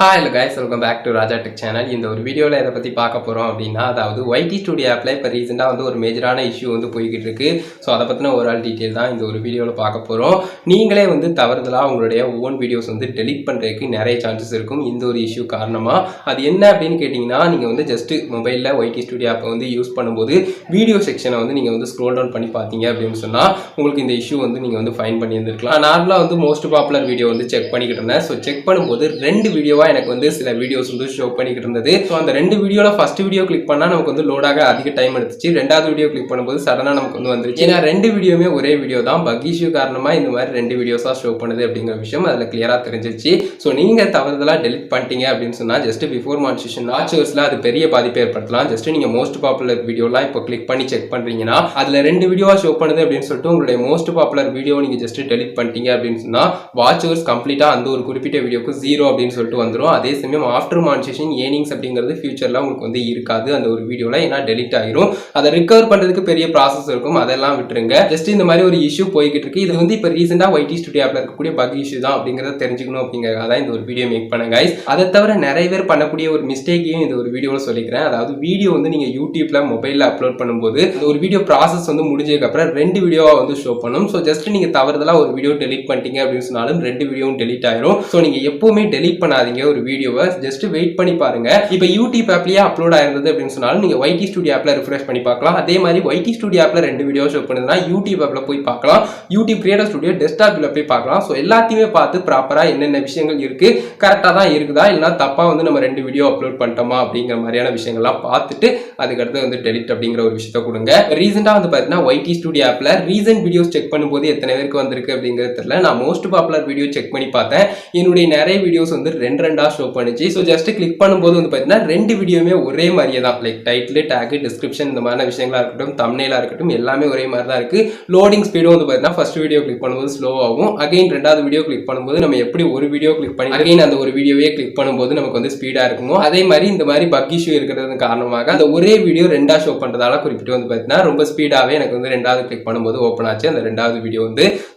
Hi hello guys, welcome back to Raja Tech channel. இந்த ஒரு வீடியோல எதை பத்தி பார்க்க போறோம் அப்படின்னா, அதாவது YT Studio ஆப்ல இப்ப ரீசெண்டா ஒரு மேஜரான இஷ்யூ போய்கிட்டு இருக்கு. சோ அத பத்தின ஓவரால் டீடைல் தான் இந்த ஒரு வீடியோல பார்க்க போறோம். நீங்களே தவறுதலா உங்களுடைய ஓன் வீடியோஸ் டெலீட் பண்றதுக்கு நிறைய சான்சஸ் இருக்கும் இந்த ஒரு இஷ்யூ காரணமா. அது என்ன அப்படின்னு கேட்டிங்கன்னா, நீங்க ஜஸ்ட் மொபைல்ல YT Studio ஆப் யூஸ் பண்ணும்போது வீடியோ செக்ஷனை நீங்க ஸ்க்ரோல் டவுன் பண்ணி பார்த்தீங்க அப்படின்னு சொன்னா உங்களுக்கு இந்த இஷ்யூ நீங்க ஃபைண்ட் பண்ணி இருந்திருக்கலாம். நார்மலா மோஸ்ட் பாப்புலர் வீடியோ செக் பண்ணிக்கிட்டு இருந்தேன். சோ செக் பண்ணும்போது ரெண்டு வீடியோவா எனக்கு சில வீடியோஸ் ஷோ பண்ணிக்கிட்டு இருந்தது. ஸோ அந்த ரெண்டு வீடியோல ஃபர்ஸ்ட் வீடியோ கிளிக் பண்ணா நமக்கு லோட் ஆக அதிக டைம் எடுத்துச்சு. ரெண்டாவது வீடியோ கிளிக் பண்ணும்போது சடனா நமக்கு வந்துருச்சு. ஏன்னா ரெண்டு வீடியோமே ஒரே வீடியோ தான். பக் இஷ்யூ காரணமா இந்த மாதிரி ரெண்டு வீடியோஸா ஷோ பண்ணுது அப்படிங்கிற விஷயம் அதுல கிளியரா தெரிஞ்சிருச்சு. ஸோ நீங்க தவறுதலா டெலிட் பண்ணிட்டீங்க அப்படின்னு சொன்னா ஜஸ்ட் பிஃபோர் மானிட்டரைசேஷன் வாட்சர்ஸ்ல அது பெரிய பாதிப்பை ஏற்படுத்தலாம். ஜஸ்ட் நீங்க மோஸ்ட் பாப்புலர் வீடியோலாம் இப்போ கிளிக் பண்ணி செக் பண்றீங்கன்னா அதுல ரெண்டு வீடியோவா ஷோ பண்ணுது அப்படின்னு சொல்லிட்டு உங்களுடைய மோஸ்ட் பாப்புலர் வீடியோ நீங்க ஜஸ்ட் டெலிட் பண்ணிட்டீங்க அப்படின்னு சொன்னா வாட்சர்ஸ் கம்ப்ளீட்டா அந்த ஒரு குறிப்பிட்ட வீடியோக்கு 0 அப்படின்னு சொல்லிட்டு வந்துடும். அதே சமயம் ஆஃப்டர் மானிட்டரைசேஷன் ஏர்னிங்ஸ் அப்படிங்கிறது ஃபியூச்சர்ல உங்களுக்கு இருக்காது அந்த ஒரு வீடியோல, ஏன்னா டெலிட் ஆயிரும். அதை ரிகவர் பண்றதுக்கு பெரிய ப்ராசஸ் இருக்கும், அதெல்லாம் விட்டுருங்க. ஜஸ்ட் இந்த மாதிரி ஒரு இஷ்யூ போய்கிட்டு இருக்கு. இது இப்ப ரீசெண்டா YT Studio ஆப்ல இருக்கக்கூடிய பக் இஷ்யூ தான் அப்படிங்கறத தெரிஞ்சுக்கணும் அப்படிங்கறத தான் இந்த ஒரு வீடியோ மேக் பண்ணேன் guys. அதை தவிர நிறைய பேர் பண்ணக்கூடிய ஒரு மிஸ்டேக்கையும் இந்த ஒரு வீடியோல சொல்லிக்கிறேன். அதாவது வீடியோ நீங்க யூடியூப்ல மொபைல்ல அப்லோட் பண்ணும்போது ஒரு வீடியோ ப்ராசஸ் முடிஞ்சதுக்கு அப்புறம் ரெண்டு வீடியோவா ஷோ பண்ணும். ஸோ ஜஸ்ட் நீங்க தவறுதலா ஒரு வீடியோ டெலிட் பண்ணிட்டீங்க அப்படின்னு சொன்னாலும் ரெண்டு வீடியோவும் டெலிட் ஆயிரும். ஸோ நீங்க எப்பவுமே டெலிட் பண்ணாதீங்க ஒரு வீடியோவை, ஜஸ்ட் வெயிட் பண்ணி பாருங்க. இப்போ யூடியூப் ஆப்லயே அப்லோட் ஆயிருந்தது அப்படின்னு சொன்னாலும் நீங்க YT Studio ஆப்ல ரிஃப்ரெஷ் பண்ணி பார்க்கலாம். அதே மாதிரி YT Studio ஆப்ல ரெண்டு வீடியோ ஷோ பண்ணுதுன்னா யூடியூப் ஆப்ல போய் பார்க்கலாம். யூடியூப் கிரியேட்டர் ஸ்டுடியோ டெஸ்க்டாப்ல போய் பார்க்கலாம். ஸோ எல்லாத்தையுமே பார்த்து ப்ராப்பரா என்னென்ன விஷயங்கள் இருக்கு, கரெக்டா தான் இருக்குதா இல்லைன்னா தப்பா நம்ம ரெண்டு வீடியோ அப்லோட் பண்ணிட்டோமா அப்படிங்கிற மாதிரியான விஷயங்கள்லாம் பார்த்துட்டு அதுக்கடுத்து டெலிட் அப்படிங்கிற ஒரு விஷயத்த கொடுங்க. ரீசெண்டா பார்த்தீங்கன்னா YT Studio ஆப்ல ரீசன்ட் வீடியோஸ் செக் பண்ணும்போது எத்தனை பேருக்கு வந்திருக்கு அப்படிங்கிறது தெரியல. நான் மோஸ்ட் பாப்புலர் வீடியோ செக் பண்ணி பார்த்தேன். என்னுடைய நிறைய வீடியோஸ் ரெண்டா ஷோ பண்ணிச்சு. ஸோ ஜஸ்ட் கிளிக் பண்ணும்போது பார்த்தீங்கன்னா ரெண்டு வீடியோமே ஒரே மாதிரியே தான். லைக் டைட்டில், டேக், டிஸ்கிரிப்ஷன் இந்த மாதிரி விஷயங்களா இருக்கட்டும், தம்ப்நெயிலா இருக்கட்டும், எல்லாமே ஒரே மாதிரி தான் இருக்கு. லோடிங் ஸ்பீடும் பார்த்தீங்கன்னா ஃபர்ஸ்ட் வீடியோ கிளிக் பண்ணும்போது ஸ்லோ ஆகும். அகைன் ரெண்டாவது வீடியோ கிளிக் பண்ணும்போது நம்ம எப்படி ஒரு வீடியோ கிளிக் பண்ணி அகைன் அந்த ஒரு வீடியோவே கிளிக் பண்ணும்போது நமக்கு ஸ்பீடா இருக்குமோ அதே மாதிரி இந்த மாதிரி பக் இஷ்யூ இருக்கிறது காரணமாக அந்த ஒரே வீடியோ ரெண்டா ஷோ பண்றதால குறிப்பிட்டு பார்த்தீங்கன்னா ரொம்ப ஸ்பீடாவே எனக்கு ரெண்டாவது கிளிக் பண்ணும்போது ஓப்பன் ஆச்சு அந்த ரெண்டாவது வீடியோ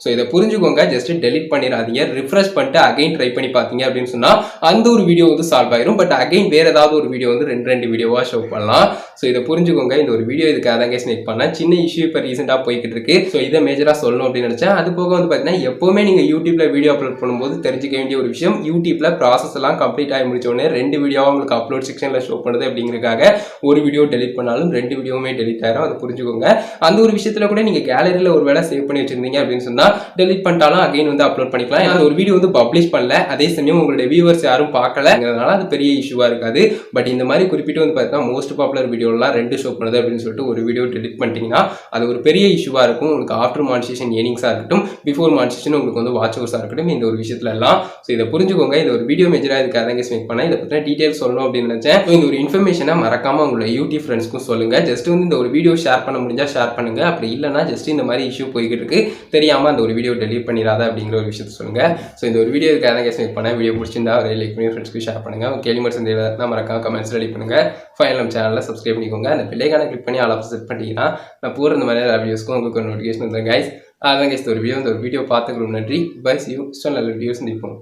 ஸோ இதை புரிஞ்சுக்கோங்க. ஜஸ்ட் டெலிட் பண்ணிடாதீங்க. ரிஃப்ரெஷ் பண்ணிட்டு அகைன் ட்ரை பண்ணி பார்த்தீங்க அப்படின்னு சொன்னா அந்த ஒரு வீடியோ சால்வ் ஆயிரும். பட் அகைன் வேற ஏதாவது ஒரு வீடியோ ரெண்டு வீடியோவா ஷோ பண்ணலாம். ஸோ இதை புரிஞ்சுக்கோங்க. இந்த ஒரு வீடியோ இதுக்காக தான் கேஸ் மேக் பண்ணேன். சின்ன இஷ்யூ இப்போ ரீசெண்டாக போய்கிட்டு இருக்கு. ஸோ இதை மேஜரா சொல்லணும் அப்படின்னு நினைச்சேன். அது போக பார்த்தீங்கன்னா எப்பவுமே நீங்க யூடியூப்ல வீடியோ அப்லோட் பண்ணும்போது தெரிஞ்சுக்க வேண்டிய ஒரு விஷயம், யூடியூப்ல ப்ராசஸ் எல்லாம் கம்ப்ளீட் ஆகி முடிச்ச உடனே ரெண்டு வீடியோவா உங்களுக்கு அப்லோட் செக்ஷன்ல ஷோ பண்ணுது அப்படிங்கிறதுக்காக ஒரு வீடியோ டெலிட் பண்ணாலும் ரெண்டு வீடியோவுமே டெலிட் ஆயிரும். அதை புரிஞ்சுக்கோங்க. அந்த ஒரு விஷயத்துல கூட நீங்க கேலரியில ஒரு வேலை சேவ் பண்ணி வச்சிருந்தீங்க அப்படின்னு சொன்னா டெலிட் பண்ணிட்டாலும் அகைன் அப்லோட் பண்ணிக்கலாம். அந்த ஒரு வீடியோ பப்ளிஷ் பண்ணல, அதே சமயம் உங்களுடைய வியூவர்ஸ் யாரும் பார்க்கலங்கிறதுனால அது பெரிய இஷ்யூவா இருக்காது. பட் இந்த மாதிரி குறிப்பிட்டு பார்த்தீங்கன்னா மோஸ்ட் பாப்புலர் வீடியோலாம் ரெண்டு ஷோ பண்ணுது அப்படின்னு சொல்லிட்டு ஒரு வீடியோ டெலிட் பண்ணிட்டீங்கன்னா அது ஒரு பெரிய இஷ்யூவா இருக்கும். உங்களுக்கு ஆஃப்டர் மானிட்டரைசேஷன் ஏர்னிங்ஸா இருக்கட்டும், பிஃபோர் மானிட்டரைசேஷன் உங்களுக்கு வாட்ச் ஹவர்ஸா இருக்கட்டும், இந்த ஒரு விஷயத்துல எல்லாம். ஸோ இதை புரிஞ்சுக்கோங்க. இந்த ஒரு வீடியோ மேஜரா இதுக்காக தான் மேக் பண்ணேன். இதை பத்தின டீடைல்ஸ் சொல்லணும் அப்படின்னு நினைச்சேன். இந்த ஒரு இன்ஃபர்மேஷனை மறக்காம உங்களோட யூடியூப் ஃப்ரெண்ட்ஸ்க்கும் சொல்லுங்க. ஜஸ்ட் இந்த ஒரு வீடியோ ஷேர் பண்ண முடிஞ்சா ஷேர் பண்ணுங்க. அப்படி இல்லைன்னா ஜஸ்ட் இந்த மாதிரி இஷ்யூ போய்கிட்டு இருக்கு தெரியாம அந்த ஒரு வீடியோ டெலிட் பண்ணிடாத அப்படிங்கிற ஒரு விஷயத்த சொல்லுங்க. ஸோ இந்த ஒரு வீடியோ இதுக்காக தான் மேக் பண்ணேன். வீடியோ பிடிச்சிருந்தா ஒரு லைக் பண்ணி ஃப்ரெண்ட்ஸ்க்கு ஷேர் பண்ணுங்க. கேள்வி மட்டும் தெரியல மறக்காம கமெண்ட்ஸ் ரெடி பண்ணுங்க. ஃபைனல் நம்ம சேனலில் சப்ஸ்கிரைப் பண்ணிக்கோங்க. அந்த பெல்லைக்கான கிளிக் பண்ணி ஆல் ஆஃப் செட் பண்ணிட்டீங்கன்னா நான் போகிற இந்த மாதிரி வீடியோஸ்க்கும் உங்களுக்கு ஒரு நோட்டிஃபிகேஷன் வந்துடும் கைஸ். அதான் கைஸ் ஒரு வீடியோ பார்த்துக்கிறோம். நன்றி. பை. C you. நல்ல வீடியோஸ் நிற்போம்.